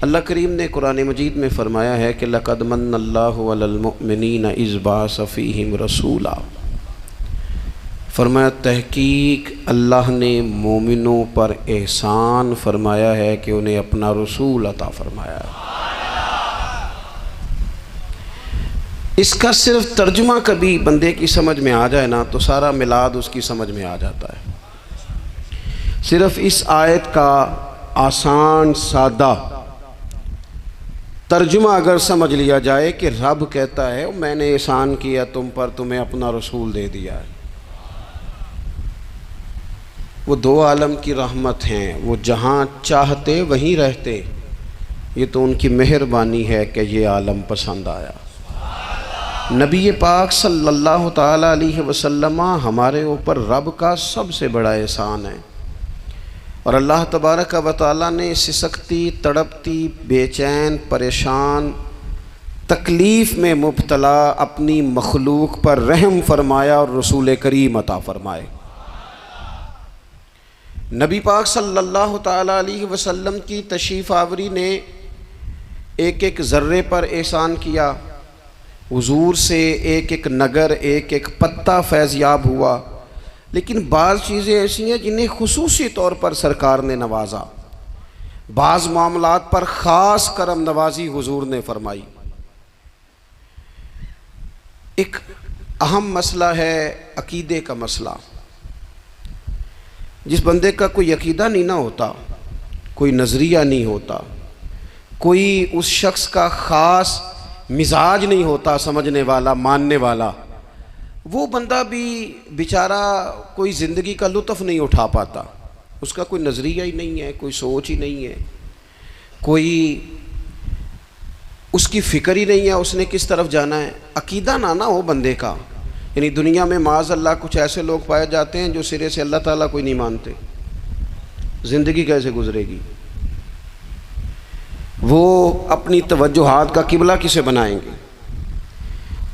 अल्लाह करीम ने कुरान मजीद में फ़रमाया है कि लक़द मन्नल्लाहु अलल मुअमिनीना इज़ बअस फ़ीहिम रसूला। फरमाया तहकीक अल्लाह ने मोमिनों पर एहसान फरमाया है कि उन्हें अपना रसूल अता फरमाया है। इसका सिर्फ तर्जुमा कभी बंदे की समझ में आ जाए ना तो सारा मिलाद उसकी समझ में आ जाता है। सिर्फ इस आयत का आसान सादा तर्जुमा अगर समझ लिया जाए कि रब कहता है मैंने एहसान किया तुम पर, तुम्हें अपना रसूल दे दिया है। वो दो आलम की रहमत हैं, वो जहाँ चाहते वहीं रहते। ये तो उनकी मेहरबानी है कि ये आलम पसंद आया। नबी पाक सल्लल्लाहु ताला अलैहि वसल्लम हमारे ऊपर रब का सबसे बड़ा एहसान है। और अल्लाह तबारक व तआला ने सिसकती, तड़पती, बेचैन, परेशान, तकलीफ़ में मुब्तला अपनी मखलूक पर रहम फरमाया और रसूल करीम अता फरमाए। नबी पाक सल्लल्लाहु ताला अलैहि वसल्लम की तशरीफ़ आवरी ने एक एक ज़र्रे पर एहसान किया। हुजूर से एक एक नगर, एक एक पत्ता फैज़याब हुआ। लेकिन बाज़ चीज़ें ऐसी हैं जिन्हें खुसूसी तौर पर सरकार ने नवाजा। बाज़ मामलात पर ख़ास करम नवाजी हुजूर ने फरमाई। एक अहम मसला है अकीदे का मसला। जिस बंदे का कोई अकीदा नहीं ना होता, कोई नज़रिया नहीं होता, कोई उस शख्स का ख़ास मिजाज नहीं होता समझने वाला, मानने वाला, वो बंदा भी बेचारा कोई ज़िंदगी का लुत्फ़ नहीं उठा पाता। उसका कोई नज़रिया ही नहीं है, कोई सोच ही नहीं है, कोई उसकी फ़िक्र ही नहीं है उसने किस तरफ जाना है। अकीदा ना हो बंदे का। यानी दुनिया में माज़ अल्लाह कुछ ऐसे लोग पाए जाते हैं जो सिरे से अल्लाह ताला कोई नहीं मानते। ज़िंदगी कैसे गुजरेगी? वो अपनी तवज्जुहात का किबला किसे बनाएंगे?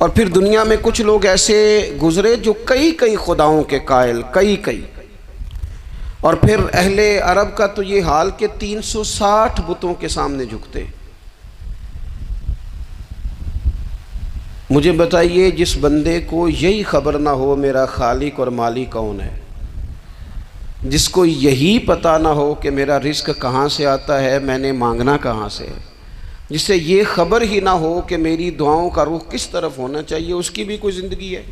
और फिर दुनिया में कुछ लोग ऐसे गुज़रे जो कई कई खुदाओं के कायल, कई। और फिर अहले अरब का तो ये हाल कि 360 बुतों के सामने झुकते। मुझे बताइए, जिस बंदे को यही खबर ना हो मेरा खालिक और मालिक कौन है, जिसको यही पता ना हो कि मेरा रिस्क कहाँ से आता है, मैंने मांगना कहाँ से है, जिससे ये खबर ही ना हो कि मेरी दुआओं का रुख किस तरफ होना चाहिए, उसकी भी कोई ज़िंदगी है?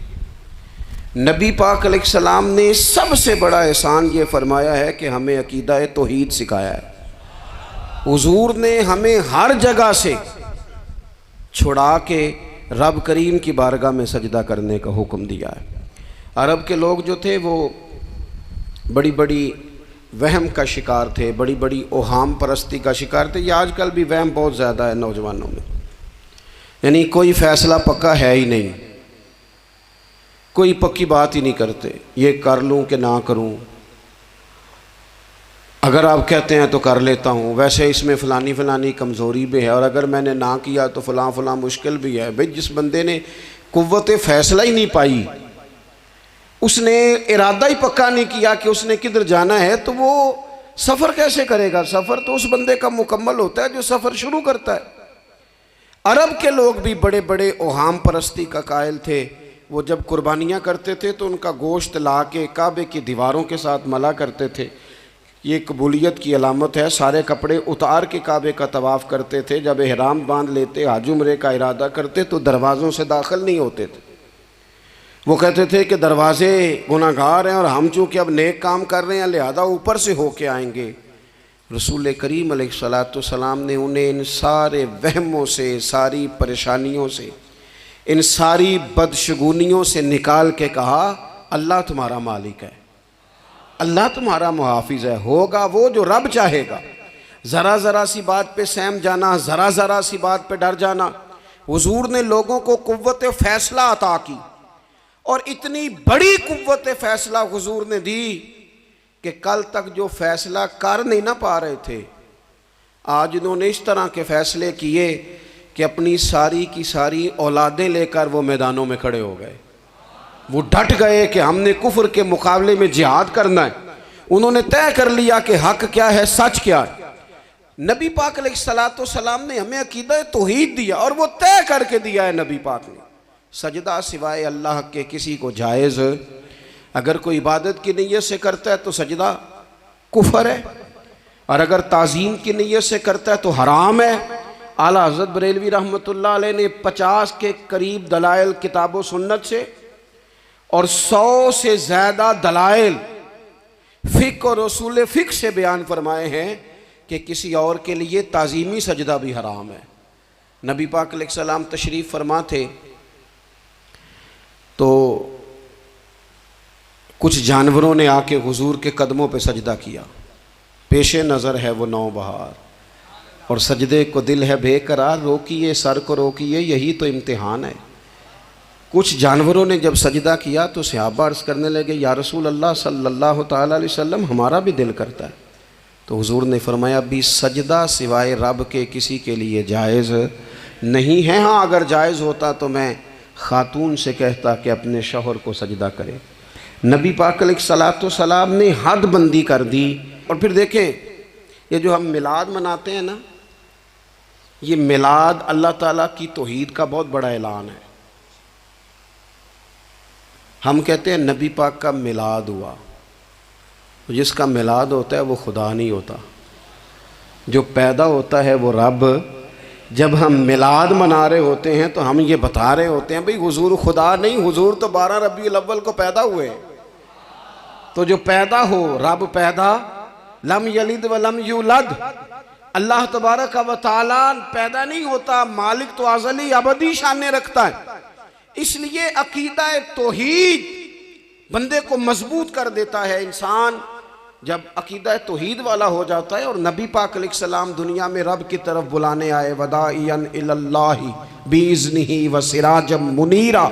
नबी पाक अलैहिस्सलाम ने सबसे बड़ा एहसान ये फरमाया है कि हमें अकीदा तौहीद सिखाया है। हुजूर ने हमें हर जगह से छुड़ा के रब करीम की बारगाह में सजदा करने का हुक्म दिया है। अरब के लोग जो थे वो बड़ी बड़ी वहम का शिकार थे, बड़ी बड़ी ओहाम परस्ती का शिकार थे। ये आजकल भी वहम बहुत ज़्यादा है नौजवानों में। यानी कोई फ़ैसला पक्का है ही नहीं, कोई पक्की बात ही नहीं करते, ये कर लूँ कि ना करूँ, अगर आप कहते हैं तो कर लेता हूँ, वैसे इसमें फ़लानी कमज़ोरी भी है, और अगर मैंने ना किया तो फ़लाँ मुश्किल भी है। भाई जिस बंदे ने कुव्वत फ़ैसला ही नहीं पाई, उसने इरादा ही पक्का नहीं किया कि उसने किधर जाना है, तो वो सफ़र कैसे करेगा? सफ़र तो उस बंदे का मुकम्मल होता है जो सफ़र शुरू करता है। अरब के लोग भी बड़े बड़े ओहाम परस्ती का कायल थे। वो जब कुर्बानियाँ करते थे तो उनका गोश्त ला के काबे की दीवारों के साथ मला करते थे। ये कबूलियत की अलामत है। सारे कपड़े उतार के काबे का तवाफ़ करते थे। जब एहराम बांध लेते, हज उम्रे का इरादा करते, तो दरवाज़ों से दाखिल नहीं होते थे। वो कहते थे कि दरवाज़े गुनाहगार हैं और हम चूँकि अब नेक काम कर रहे हैं लिहाजा ऊपर से होके आएंगे। रसूल करीम अलैहिस्सलाम ने उन्हें इन सारे वहमों से, सारी परेशानियों से, इन सारी बदशगुनियों से निकाल के कहा, अल्लाह तुम्हारा मालिक है, अल्लाह तुम्हारा मुहाफिज है, होगा वो जो रब चाहेगा। ज़रा ज़रा सी बात पे सहम जाना, ज़रा ज़रा सी बात पे डर जाना। हुजूर ने लोगों को कुव्वत फ़ैसला अता की, और इतनी बड़ी कुव्वत फ़ैसला हुजूर ने दी कि कल तक जो फ़ैसला कर नहीं ना पा रहे थे, आज उन्होंने इस तरह के फ़ैसले किए कि अपनी सारी की सारी औलादें लेकर वो मैदानों में खड़े हो गए। वो डट गए कि हमने कुफ्र के मुकाबले में जिहाद करना है। उन्होंने तय कर लिया कि हक क्या है, सच क्या है। नबी पाक अलैहिस्सलाम ने हमें अकीदा तौहीद दिया और वो तय करके दिया है नबी पाक ने, सजदा सिवाय अल्लाह के किसी को जायज़, अगर कोई इबादत की नीयत से करता है तो सजदा कुफर है, और अगर ताज़ीम की नीयत से करता है तो हराम है। आला हज़रत बरेलवी रहमतुल्लाह अलैह ने 50 के करीब दलाइल किताब सुन्नत से और 100 से ज़्यादा दलाइल फ़िक़्ह और उसूल फ़िक़्ह से बयान फरमाए हैं कि किसी और के लिए ताज़ीमी सजदा भी हराम है। नबी पाक अलैहिस्सलाम तशरीफ़ फरमा थे तो कुछ जानवरों ने आके हुजूर के कदमों पे सजदा किया, पेशे नज़र है वो नौबहार और सजदे को दिल है बेकरार, रोकिए सर को रोकिए यही तो इम्तिहान है। कुछ जानवरों ने जब सजदा किया तो सहाबा अर्ज़ करने लगे, या रसूल अल्लाह सल्लल्लाहु तआला अलैहि वसल्लम हमारा भी दिल करता है। तो हुजूर ने फरमाया, भी सजदा सिवाय रब के किसी के लिए जायज़ नहीं है। हाँ, अगर जायज़ होता तो मैं ख़ातून से कहता कि अपने शौहर को सजदा करे। नबी पाक अलैहिस्सलाम ने हद बंदी कर दी। और फिर देखें, ये जो हम मिलाद मनाते हैं ना, ये मिलाद अल्लाह ताला की तौहीद का बहुत बड़ा ऐलान है। हम कहते हैं नबी पाक का मिलाद हुआ, तो जिसका मिलाद होता है वो खुदा नहीं होता, जो पैदा होता है वो रब। जब हम मिलाद मना रहे होते हैं तो हम ये बता रहे होते हैं भाई हुजूर खुदा नहीं, हुजूर तो 12 रबीउल अव्वल को पैदा हुए। तो जो पैदा हो, रब पैदा, लम यलिद व लम यूलद, अल्लाह तबारक व तआला पैदा नहीं होता, मालिक तो अज़ली अबदी शान रखता है। इसलिए अकीदा तौहीद बंदे को मजबूत कर देता है। इंसान जब अकीदा तौहीद वाला हो जाता है और नबी पाक अलैहिस्सलाम दुनिया में रब की तरफ बुलाने आए, वदाइयन इलल्लाहि बिइज़्निही व सिराजम मुनीरा,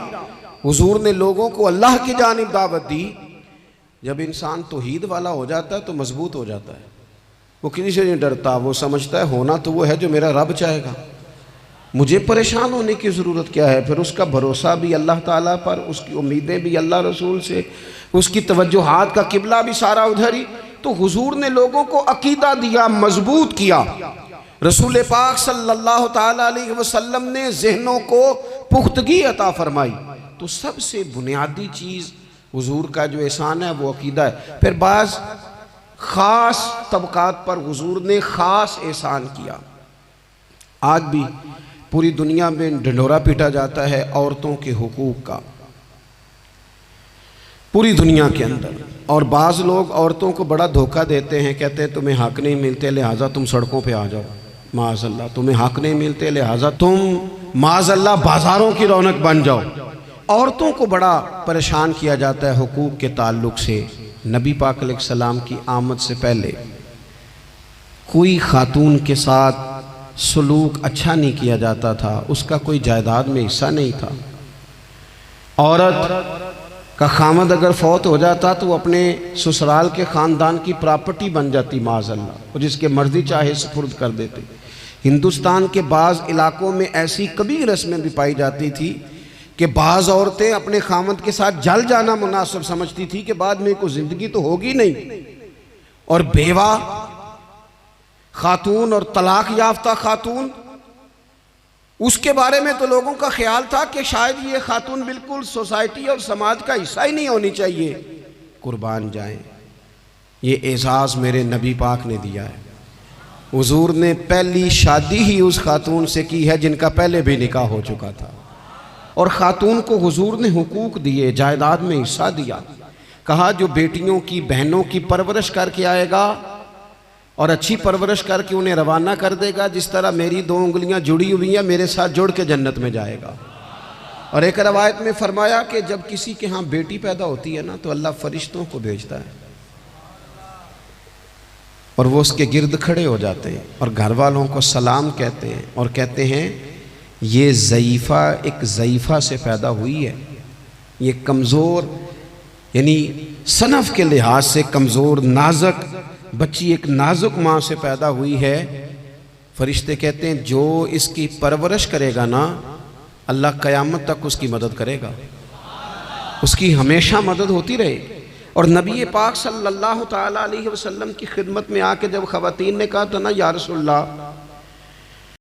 हुजूर ने लोगों को अल्लाह की जानिब दावत दी। जब इंसान तौहीद वाला हो जाता है तो मजबूत हो जाता है, वो किसी से नहीं डरता, वो समझता है होना तो वो है जो मेरा रब चाहेगा, मुझे परेशान होने की ज़रूरत क्या है। फिर उसका भरोसा भी अल्लाह ताला पर, उसकी उम्मीदें भी अल्लाह रसूल से, उसकी तवज्जुहात का किबला भी सारा उधर ही। तो हुजूर ने लोगों को अकीदा दिया, मजबूत किया। रसूल पाक सल्लल्लाहु ताला अलैहि वसल्लम ने ज़हनों को पुख्तगी अता फरमाई। तो सबसे बुनियादी चीज़ हुजूर का जो एहसान है वो अकीदा है। फिर बाज़ ख़ास तबकात पर हुजूर ने ख़ास एहसान किया। आज भी पूरी दुनिया में ढिंढोरा पीटा जाता है औरतों के हुकूक का, पूरी दुनिया के अंदर। और बाज़ लोग औरतों को बड़ा धोखा देते हैं, कहते हैं तुम्हें हक नहीं मिलते लिहाजा तुम सड़कों पे आ जाओ, माज़अल्लाह तुम्हें हक नहीं मिलते लिहाजा तुम माज़अल्लाह बाज़ारों की रौनक बन जाओ। औरतों को बड़ा परेशान किया जाता है हुकूक के ताल्लुक़ से। नबी पाक अलैहिस्सलाम की आमद से पहले कोई खातून के साथ सलूक अच्छा नहीं किया जाता था, उसका कोई जायदाद में हिस्सा नहीं था। औरत का खामद अगर फौत हो जाता तो वो अपने ससुराल के ख़ानदान की प्रॉपर्टी बन जाती माज़अल्लाह, और जिसके मर्जी चाहे सुपुर्द कर देते। हिंदुस्तान के बाज़ इलाकों में ऐसी कभी रस्में भी पाई जाती थी कि बाज़ औरतें अपने खामद के साथ जल जाना मुनासिब समझती थी कि बाद में कोई ज़िंदगी तो होगी नहीं। और बेवा खातून और तलाक याफ्ता खातून, उसके बारे में तो लोगों का ख्याल था कि शायद ये खातून बिल्कुल सोसाइटी और समाज का हिस्सा ही नहीं होनी चाहिए। कुर्बान जाएं, ये एजाज़ मेरे नबी पाक ने दिया है। हुजूर ने पहली शादी ही उस खातून से की है जिनका पहले भी निकाह हो चुका था, और ख़ातून को हुजूर ने हुकूक दिए, जायदाद में हिस्सा दिया। कहा जो बेटियों की बहनों की परवरिश करके आएगा और अच्छी परवरिश करके उन्हें रवाना कर देगा, जिस तरह मेरी 2 उंगलियां जुड़ी हुई हैं मेरे साथ जुड़ के जन्नत में जाएगा। और एक रवायत में फरमाया कि जब किसी के यहाँ बेटी पैदा होती है ना तो अल्लाह फरिश्तों को भेजता है और वो उसके गिर्द खड़े हो जाते हैं और घर वालों को सलाम कहते हैं और कहते हैं ये ज़ईफ़ा एक ज़ईफ़ा से पैदा हुई है, ये कमज़ोर यानी सनफ़ के लिहाज से कमज़ोर नाजुक बच्ची एक नाजुक माँ से पैदा हुई है। फरिश्ते कहते हैं जो इसकी परवरिश करेगा ना अल्लाह क़यामत तक उसकी मदद करेगा, उसकी हमेशा मदद होती रहे। और नबी पाक सल्लल्लाहु ताला अलैहि वसल्लम की खिदमत में आके जब ख़वातीन ने कहा तो ना या रसूलल्लाह